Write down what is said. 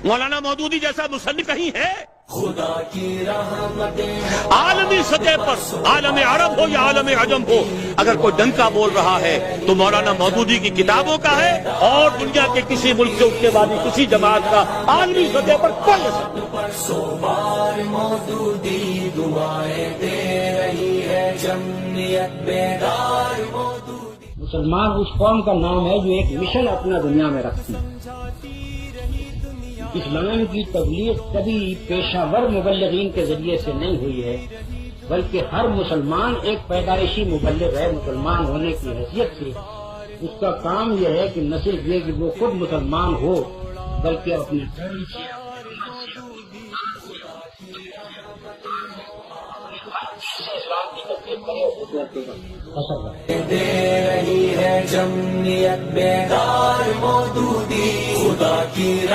مولانا مودودی جیسا مصنف کہیں ہے؟ خدا کی رحمتیں عالمی سطح پر، عالم عرب ہو یا عالم عجم ہو، اگر کوئی ڈنکا بول رہا ہے تو مولانا مودودی کی کتابوں کا ہے، اور دنیا کے کسی ملک سے اٹھنے والی کسی جماعت کا عالمی سطح پر کوئی اثر نہیں۔ پر سو بار مودودی دعائیں دے رہی ہے، جمعیت بیدار مودودی۔ مسلمان اس قوم کا نام ہے جو ایک مشن اپنا دنیا میں رکھتی ہے۔ اسلام کی تبلیغ کبھی پیشہ ور مبلغین کے ذریعے سے نہیں ہوئی ہے، بلکہ ہر مسلمان ایک پیدائشی مبلغ ہے۔ مسلمان ہونے کی حیثیت سے اس کا کام یہ ہے کہ نہ صرف یہ کہ وہ خود مسلمان ہو، بلکہ اپنے قوم سے، اسلام کی تبلیغ کرے، حکومت کے اثر رکھے۔ دے رہی ہے جمعیت بیدار مودودی، خدا کی